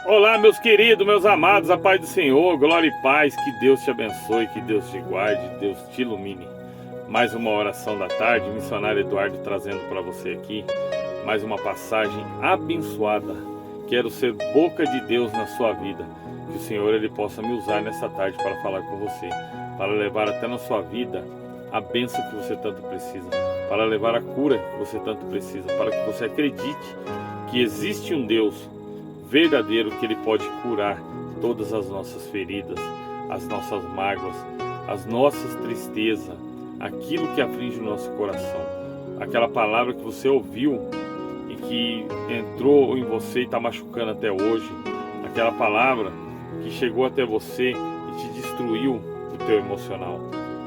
Olá, meus queridos, meus amados, a paz do Senhor, glória e paz, que Deus te abençoe, que Deus te guarde, Deus te ilumine. Mais uma oração da tarde, missionário Eduardo trazendo para você aqui mais uma passagem abençoada. Quero ser boca de Deus na sua vida, que o Senhor ele possa me usar nessa tarde para falar com você, para levar até na sua vida a bênção que você tanto precisa, para levar a cura que você tanto precisa, para que você acredite que existe um Deus verdadeiro, que ele pode curar todas as nossas feridas, as nossas mágoas, as nossas tristezas, aquilo que aflige o nosso coração, aquela palavra que você ouviu e que entrou em você e está machucando até hoje, aquela palavra que chegou até você e te destruiu o teu emocional.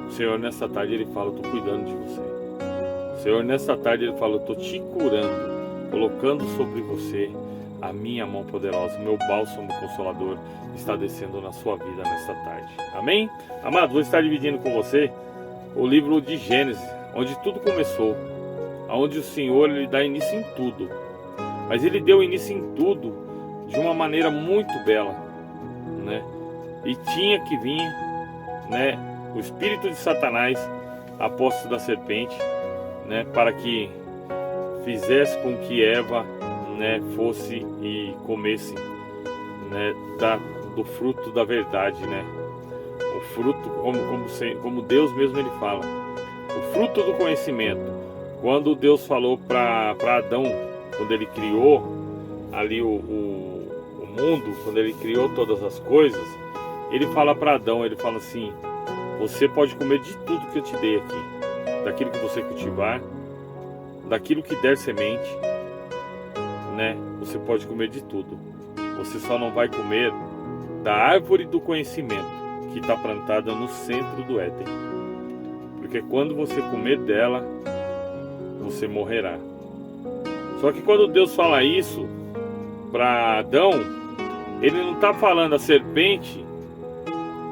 O Senhor nessa tarde ele fala: eu estou cuidando de você. O Senhor nessa tarde ele fala: eu estou te curando, colocando sobre você a minha mão poderosa, o meu bálsamo consolador está descendo na sua vida nesta tarde. Amém? Amado, vou estar dividindo com você o livro de Gênesis, onde tudo começou, onde o Senhor ele dá início em tudo. Mas ele deu início em tudo de uma maneira muito bela, né? E tinha que vir, né, o espírito de Satanás, apóstolo da serpente, né, para que fizesse com que Eva, né, fosse e comesse, né, do fruto da verdade, né? O fruto, como Deus mesmo ele fala, o fruto do conhecimento. Quando Deus falou para Adão, quando ele criou ali o mundo, quando ele criou todas as coisas, ele fala para Adão, ele fala assim: você pode comer de tudo que eu te dei aqui, daquilo que você cultivar, daquilo que der semente, né? Você pode comer de tudo. Você só não vai comer da árvore do conhecimento que está plantada no centro do Éden, porque quando você comer dela, você morrerá. Só que quando Deus fala isso para Adão, ele não está falando a serpente,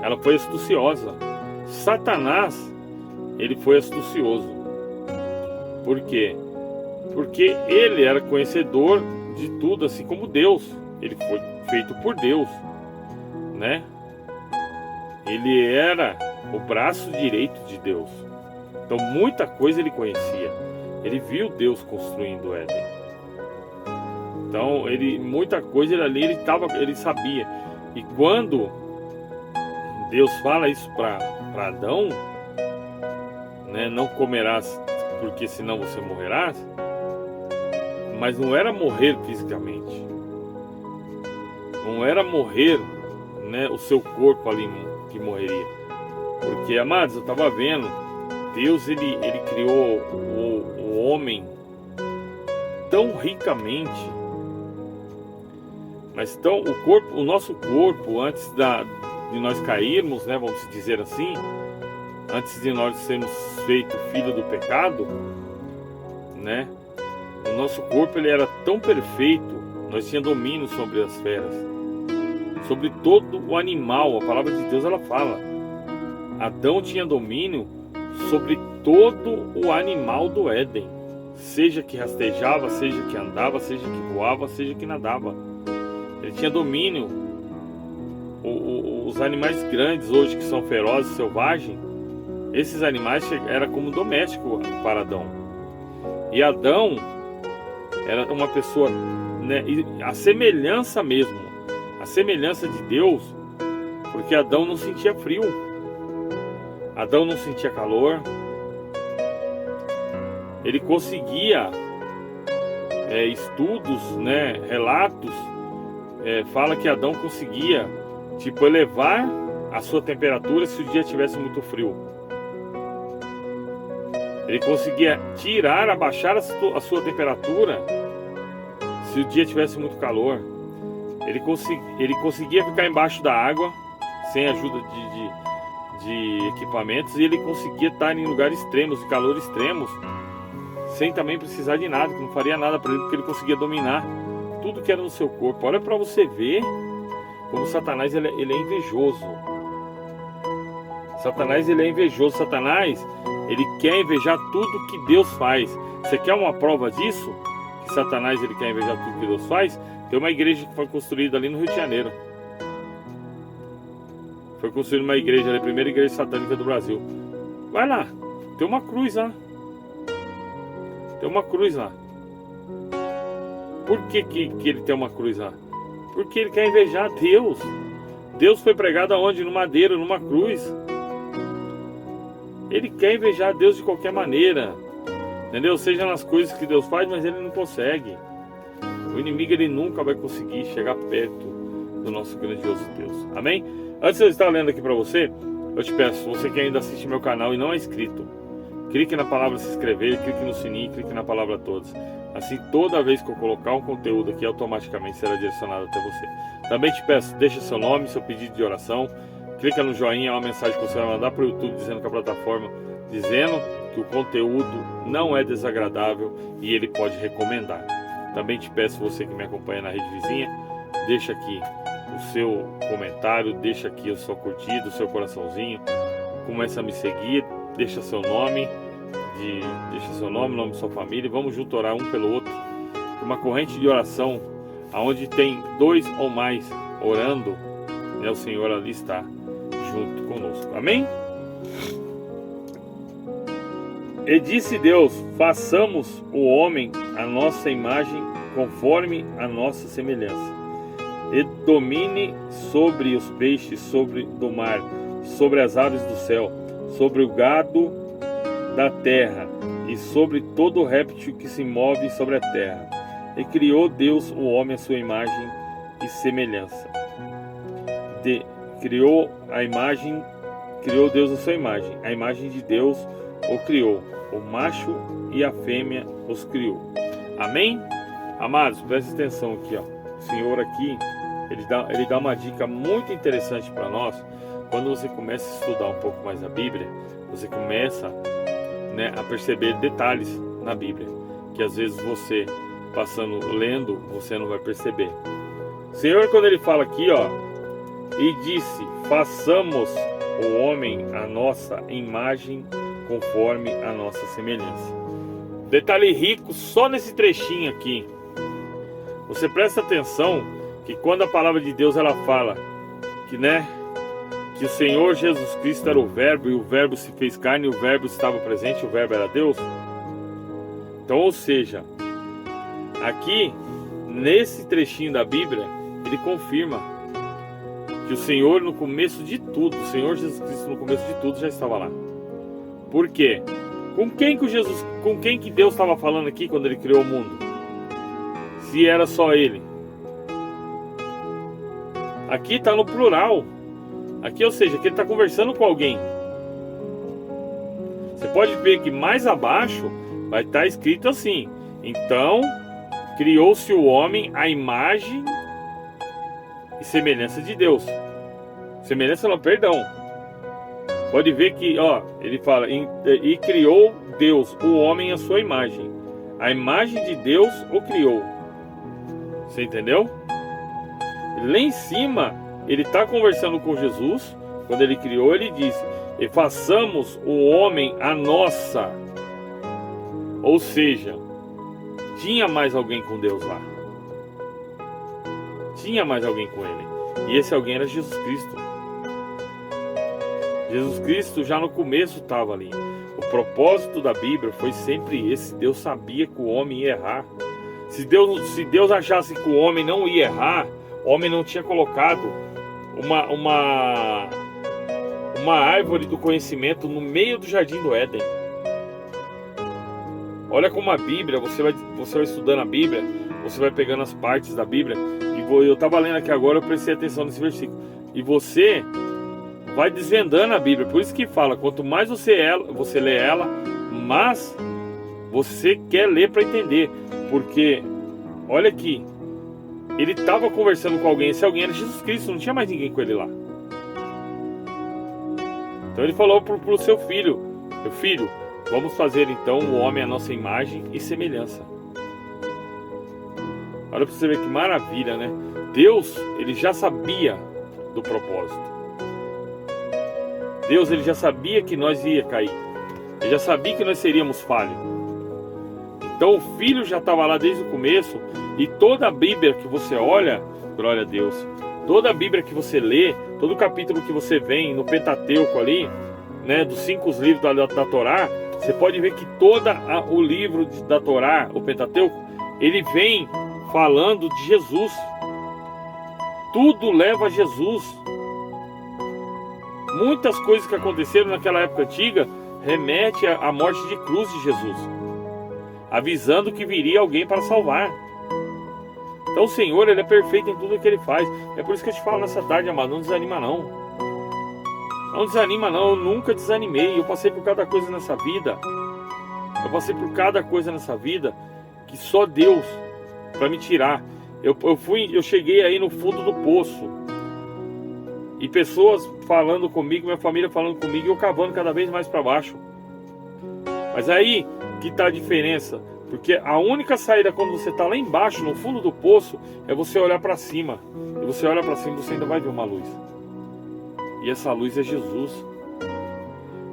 ela foi astuciosa. Satanás, ele foi astucioso. Por quê? Porque ele era conhecedor de tudo, assim como Deus. Ele foi feito por Deus, né? Ele era o braço direito de Deus. Então muita coisa ele conhecia. Ele viu Deus construindo o Éden. Então muita coisa ele sabia. E quando Deus fala isso para Adão, né, não comerás, porque senão você morrerás. Mas não era morrer fisicamente, não era morrer, né, o seu corpo ali que morreria. Porque, amados, eu estava vendo, Deus ele criou o homem tão ricamente, mas tão, o nosso corpo, antes de nós cairmos, né, vamos dizer assim, antes de nós sermos feitos filho do pecado, né, o nosso corpo ele era tão perfeito, nós tínhamos domínio sobre as feras, sobre todo o animal. A palavra de Deus ela fala, Adão tinha domínio sobre todo o animal do Éden, seja que rastejava, seja que andava, seja que voava, seja que nadava. Ele tinha domínio. Os animais grandes hoje que são ferozes, selvagens, esses animais eram como doméstico para Adão. E Adão era uma pessoa, né, a semelhança mesmo, a semelhança de Deus, porque Adão não sentia frio, Adão não sentia calor, ele conseguia, estudos, né, relatos, fala que Adão conseguia, tipo, elevar a sua temperatura se o dia tivesse muito frio. Ele conseguia abaixar a sua temperatura se o dia tivesse muito calor. Ele conseguia ficar embaixo da água sem ajuda de equipamentos, e ele conseguia estar em lugares extremos, de calor extremos, sem também precisar de nada, que não faria nada para ele, porque ele conseguia dominar tudo que era no seu corpo. Olha para você ver como Satanás ele é invejoso. Satanás ele é invejoso. Satanás ele quer invejar tudo que Deus faz. Você quer uma prova disso? Que Satanás ele quer invejar tudo que Deus faz? Tem uma igreja que foi construída ali no Rio de Janeiro. Foi construída uma igreja ali, a primeira igreja satânica do Brasil. Vai lá, tem uma cruz lá. Tem uma cruz lá. Por que ele tem uma cruz lá? Porque ele quer invejar Deus. Deus foi pregado aonde? No madeiro, numa cruz. Ele quer invejar Deus de qualquer maneira. Entendeu? Seja nas coisas que Deus faz, mas ele não consegue. O inimigo, ele nunca vai conseguir chegar perto do nosso grandioso Deus. Amém? Antes de eu estar lendo aqui para você, eu te peço, você que ainda assiste meu canal e não é inscrito, clique na palavra se inscrever, clique no sininho, clique na palavra todos. Assim, toda vez que eu colocar um conteúdo aqui, automaticamente será direcionado até você. Também te peço, deixa seu nome, seu pedido de oração, clica no joinha, é uma mensagem que você vai mandar para o YouTube dizendo que a plataforma, dizendo que o conteúdo não é desagradável e ele pode recomendar. Também te peço, você que me acompanha na rede vizinha, deixa aqui o seu comentário, deixa aqui a sua curtida, o seu coraçãozinho, começa a me seguir, deixa seu nome, nome de sua família, e vamos junto orar um pelo outro. Uma corrente de oração, aonde tem 2 ou mais orando, o Senhor ali está junto conosco. Amém? E disse Deus: façamos o homem a nossa imagem, conforme a nossa semelhança, e domine sobre os peixes, sobre do mar, sobre as aves do céu, sobre o gado da terra e sobre todo réptil que se move sobre a terra. E criou Deus o homem à sua imagem e semelhança. Criou Deus a sua imagem. A imagem de Deus o criou. O macho e a fêmea os criou. Amém? Amados, preste atenção aqui, ó. O Senhor aqui, ele dá uma dica muito interessante para nós. Quando você começa a estudar um pouco mais a Bíblia, você começa, a perceber detalhes na Bíblia, que às vezes você, lendo, você não vai perceber. O Senhor, quando ele fala aqui, ó, e disse: façamos o homem a nossa imagem, conforme a nossa semelhança. Detalhe rico só nesse trechinho aqui. Você presta atenção que quando a palavra de Deus ela fala que o Senhor Jesus Cristo era o Verbo, e o Verbo se fez carne, e o Verbo estava presente, o Verbo era Deus. Então, ou seja, aqui nesse trechinho da Bíblia, ele confirma que o Senhor, no começo de tudo, o Senhor Jesus Cristo no começo de tudo já estava lá. Por quê? Com quem que Deus estava falando aqui quando ele criou o mundo? Se era só ele. Aqui está no plural. Aqui, ou seja, que ele está conversando com alguém. Você pode ver que mais abaixo vai estar escrito assim: então criou-se o homem à imagem e semelhança de Deus. Semelhança não, perdão. Pode ver que, ó, ele fala: e criou Deus o homem à sua imagem. A imagem de Deus o criou. Você entendeu? Lá em cima, ele está conversando com Jesus. Quando ele criou, ele disse: e façamos o homem a nossa. Ou seja, tinha mais alguém com Deus lá. Tinha mais alguém com ele. E esse alguém era Jesus Cristo. Jesus Cristo já no começo estava ali. O propósito da Bíblia foi sempre esse. Deus sabia que o homem ia errar. Se Deus achasse que o homem não ia errar, o homem não tinha colocado uma árvore do conhecimento no meio do jardim do Éden. Olha como a Bíblia, você vai estudando a Bíblia, você vai pegando as partes da Bíblia, e eu estava lendo aqui agora, eu prestei atenção nesse versículo, e você vai desvendando a Bíblia. Por isso que fala, quanto mais você lê ela, mais você quer ler para entender. Porque, olha aqui, ele estava conversando com alguém, esse alguém era Jesus Cristo, não tinha mais ninguém com ele lá. Então ele falou para o seu filho: meu filho, vamos fazer então o homem à nossa imagem e semelhança. Olha para você ver que maravilha, né? Deus, ele já sabia do propósito. Deus, ele já sabia que nós ia cair. Ele já sabia que nós seríamos falhos. Então o Filho já estava lá desde o começo, e toda a Bíblia que você olha, glória a Deus, toda a Bíblia que você lê, todo capítulo que você vem no Pentateuco ali, né, dos 5 livros da Torá, você pode ver que todo o livro da Torá, o Pentateuco, ele vem falando de Jesus. Tudo leva a Jesus. Muitas coisas que aconteceram naquela época antiga remete à morte de cruz de Jesus, avisando que viria alguém para salvar. Então o Senhor, Ele é perfeito em tudo que Ele faz. É por isso que eu te falo nessa tarde, amado, não desanima não. Não desanima não, eu nunca desanimei. Eu passei por cada coisa nessa vida. Eu passei por cada coisa nessa vida que só Deus para me tirar. Eu cheguei aí no fundo do poço. E pessoas falando comigo, minha família falando comigo, e eu cavando cada vez mais para baixo. Mas aí que está a diferença. Porque a única saída quando você está lá embaixo, no fundo do poço, é você olhar para cima. E você olha para cima e você ainda vai ver uma luz. E essa luz é Jesus.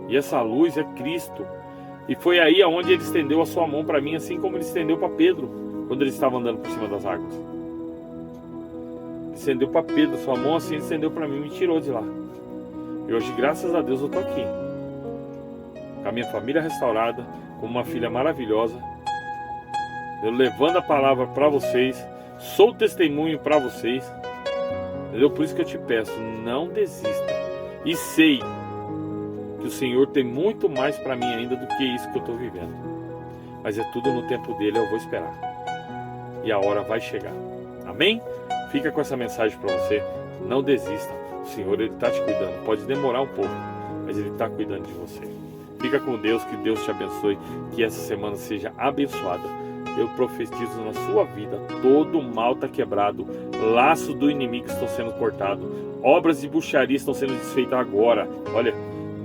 E essa luz é Cristo. E foi aí aonde Ele estendeu a sua mão para mim, assim como Ele estendeu para Pedro, quando ele estava andando por cima das águas. Ele estendeu para Pedro a sua mão, assim Ele estendeu para mim e me tirou de lá. E hoje, graças a Deus, eu estou aqui. Com a minha família restaurada, com uma filha maravilhosa. Eu levando a palavra para vocês, sou testemunho para vocês. Entendeu? Por isso que eu te peço, não desista. E sei que o Senhor tem muito mais para mim ainda do que isso que eu estou vivendo. Mas é tudo no tempo dele, eu vou esperar. E a hora vai chegar. Amém? Fica com essa mensagem para você. Não desista. O Senhor, Ele está te cuidando. Pode demorar um pouco, mas Ele está cuidando de você. Fica com Deus, que Deus te abençoe. Que essa semana seja abençoada. Eu profetizo na sua vida, todo o mal está quebrado, laços do inimigo estão sendo cortados, obras de bruxaria estão sendo desfeitas agora. Olha,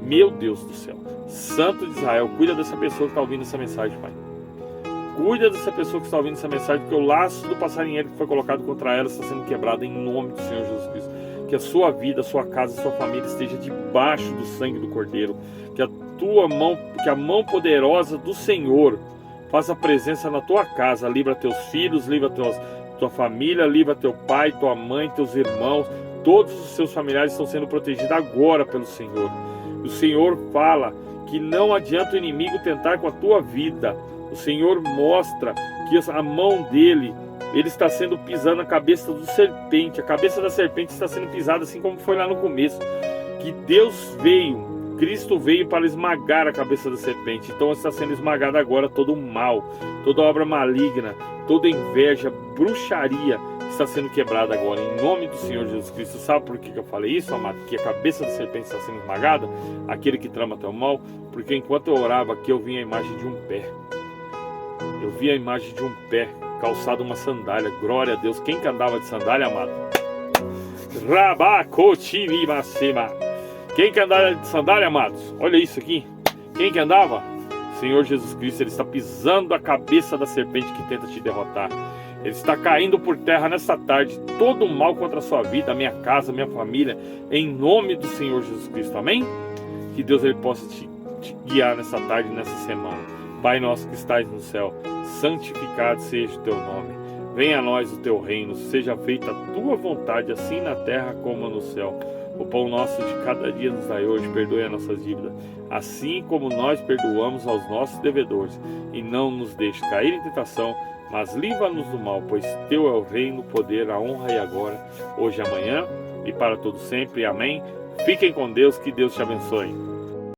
meu Deus do céu, Santo de Israel, cuida dessa pessoa que está ouvindo essa mensagem, Pai. Cuida dessa pessoa que está ouvindo essa mensagem, porque o laço do passarinheiro que foi colocado contra ela está sendo quebrado em nome do Senhor Jesus Cristo. Que a sua vida, a sua casa, a sua família esteja debaixo do sangue do Cordeiro. Que a mão poderosa do Senhor faça presença na tua casa, livra teus filhos, livra tua família, livra teu pai, tua mãe, teus irmãos, todos os seus familiares estão sendo protegidos agora pelo Senhor. O Senhor fala que não adianta o inimigo tentar com a tua vida. O Senhor mostra que a mão dele, ele está sendo pisando na cabeça do serpente, a cabeça da serpente está sendo pisada assim como foi lá no começo, que Deus veio, Cristo veio para esmagar a cabeça da serpente. Então está sendo esmagado agora todo o mal, toda obra maligna, toda inveja, bruxaria está sendo quebrada agora, em nome do Senhor Jesus Cristo. Sabe por que eu falei isso, amado? Que a cabeça da serpente está sendo esmagada, aquele que trama teu mal, porque enquanto eu orava aqui eu vi a imagem de um pé. Eu vi a imagem de um pé calçado uma sandália. Glória a Deus. Quem que andava de sandália, amado? Rabacotiribacema. Quem que andava de sandália, amados? Olha isso aqui. Quem que andava? Senhor Jesus Cristo. Ele está pisando a cabeça da serpente que tenta te derrotar. Ele está caindo por terra nessa tarde. Todo o mal contra a sua vida, a minha casa, a minha família, em nome do Senhor Jesus Cristo. Amém? Que Deus ele possa te guiar nessa tarde, nessa semana. Pai nosso que estais no céu, santificado seja o teu nome. Venha a nós o teu reino, seja feita a tua vontade, assim na terra como no céu. O pão nosso de cada dia nos dai hoje, perdoe as nossas dívidas, assim como nós perdoamos aos nossos devedores. E não nos deixe cair em tentação, mas livra-nos do mal, pois teu é o reino, o poder, a honra e agora, hoje e amanhã, e para todo sempre. Amém. Fiquem com Deus, que Deus te abençoe.